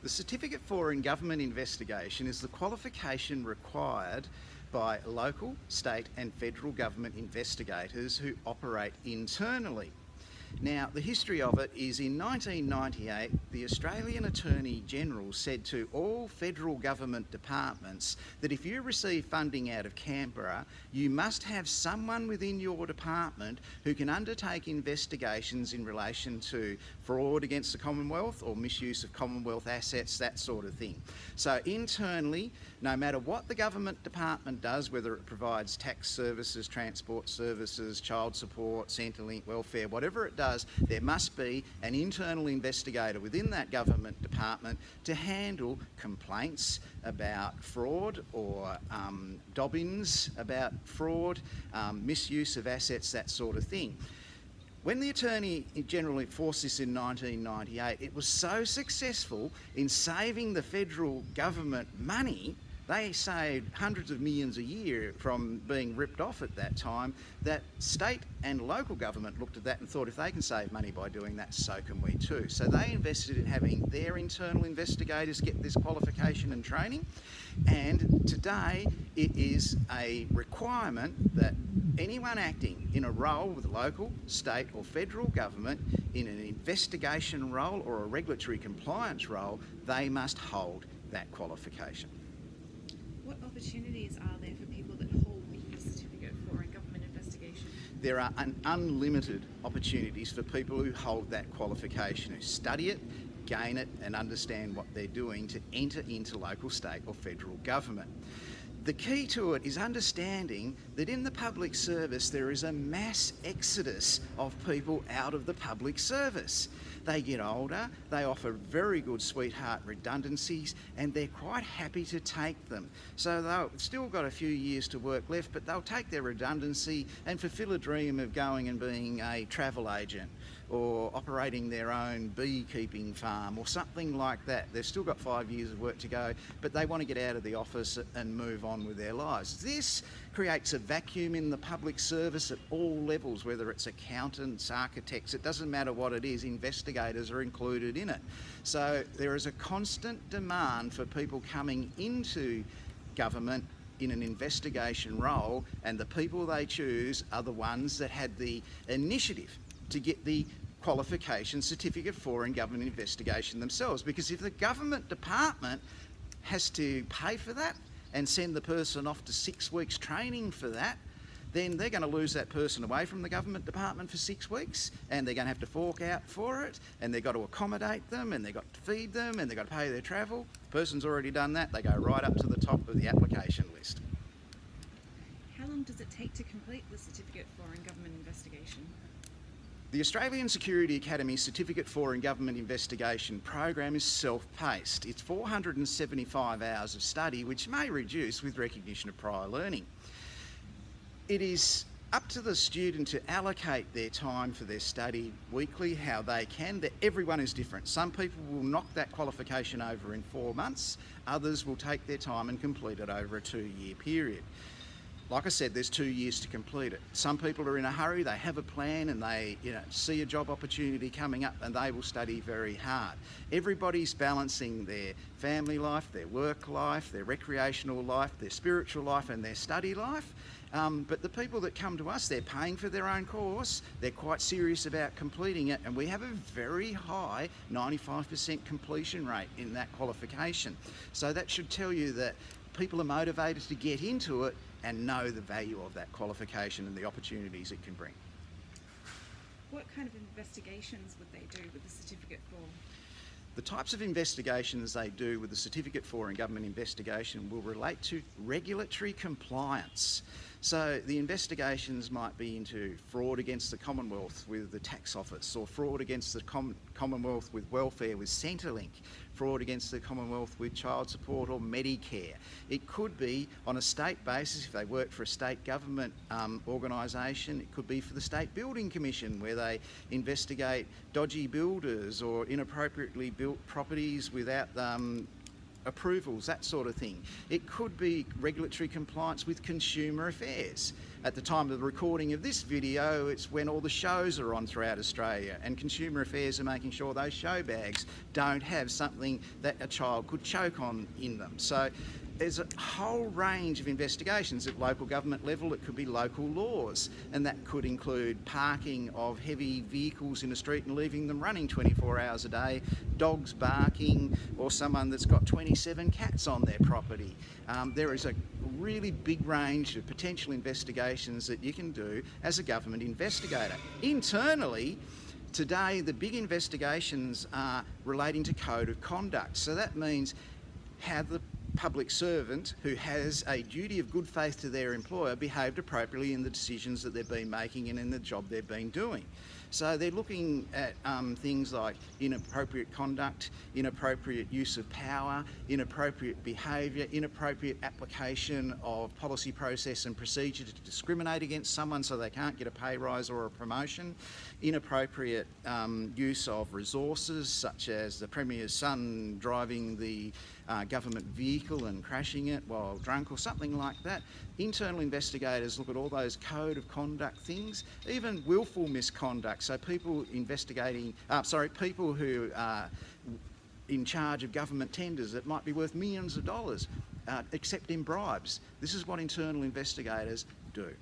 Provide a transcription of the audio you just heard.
The Certificate for in Government Investigation is the qualification required by local, state and federal government investigators who operate internally. Now, the history of it is in 1998, the Australian Attorney General said to all federal government departments that if you receive funding out of Canberra, you must have someone within your department who can undertake investigations in relation to fraud against the Commonwealth or misuse of Commonwealth assets, that sort of thing. So internally, no matter what the government department does, whether it provides tax services, transport services, child support, Centrelink, welfare, whatever it does, there must be an internal investigator within that government department to handle complaints about fraud or dobbins about fraud, misuse of assets, that sort of thing. When the Attorney General enforced this in 1998, it was so successful in saving the federal government money. They saved hundreds of millions a year from being ripped off at that time, that state and local government looked at that and thought if they can save money by doing that, so can we too. So they invested in having their internal investigators get this qualification and training, and today it is a requirement that anyone acting in a role with local, state or federal government in an investigation role or a regulatory compliance role, they must hold that qualification. What opportunities are there for people that hold the Certificate for in Government Investigation? There are unlimited opportunities for people who hold that qualification, who study it, gain it and understand what they're doing to enter into local, state or federal government. The key to it is understanding that in the public service there is a mass exodus of people out of the public service. They get older, they offer very good sweetheart redundancies and they're quite happy to take them. So they've still got a few years to work left, but they'll take their redundancy and fulfil a dream of going and being a travel agent or operating their own beekeeping farm or something like that. They've still got 5 years of work to go, but they want to get out of the office and move on with their lives. This creates a vacuum in the public service at all levels, whether it's accountants, architects, it doesn't matter what it is, investigators are included in it. So there is a constant demand for people coming into government in an investigation role, and the people they choose are the ones that had the initiative to get the qualification Certificate for in Government Investigation themselves. Because if the government department has to pay for that and send the person off to 6 weeks training for that, then they're going to lose that person away from the government department for 6 weeks, and they're going to have to fork out for it, and they've got to accommodate them, and they've got to feed them, and they've got to pay their travel. The person's already done that, they go right up to the top of the application list. How long does it take to complete the Certificate for in Government Investigation? The Australian Security Academy Certificate for in Government Investigation program is self-paced. It's 475 hours of study, which may reduce with recognition of prior learning. It is up to the student to allocate their time for their study weekly, how they can. Everyone is different. Some people will knock that qualification over in 4 months, others will take their time and complete it over a 2-year period. Like I said, there's 2 years to complete it. Some people are in a hurry, they have a plan and they see a job opportunity coming up and they will study very hard. Everybody's balancing their family life, their work life, their recreational life, their spiritual life and their study life. But the people that come to us, they're paying for their own course, they're quite serious about completing it, and we have a very high 95% completion rate in that qualification. So that should tell you that people are motivated to get into it and know the value of that qualification and the opportunities it can bring. What kind of investigations would they do with the Certificate for? The types of investigations they do with the Certificate for in Government Investigation will relate to regulatory compliance. So the investigations might be into fraud against the Commonwealth with the Tax Office, or fraud against the Commonwealth with welfare with Centrelink, fraud against the Commonwealth with child support or Medicare. It could be on a state basis if they work for a state government organisation. It could be for the State Building Commission where they investigate dodgy builders or inappropriately built properties without approvals, that sort of thing. It could be regulatory compliance with consumer affairs. At the time of the recording of this video, it's when all the shows are on throughout Australia, and consumer affairs are making sure those show bags don't have something that a child could choke on in them. So there's a whole range of investigations at local government level. It could be local laws, and that could include parking of heavy vehicles in a street and leaving them running 24 hours a day, dogs barking, or someone that's got 27 cats on their property. There is a really big range of potential investigations that you can do as a government investigator. Internally, today the big investigations are relating to code of conduct. So that means how the public servant who has a duty of good faith to their employer behaved appropriately in the decisions that they've been making and in the job they've been doing. So they're looking at things like inappropriate conduct, inappropriate use of power, inappropriate behaviour, inappropriate application of policy, process and procedure to discriminate against someone so they can't get a pay rise or a promotion, inappropriate use of resources such as the Premier's son driving the government vehicle and crashing it while drunk or something like that. Internal investigators look at all those code of conduct things, even willful misconduct. So people people who are in charge of government tenders that might be worth millions of dollars, accepting bribes. This is what internal investigators do.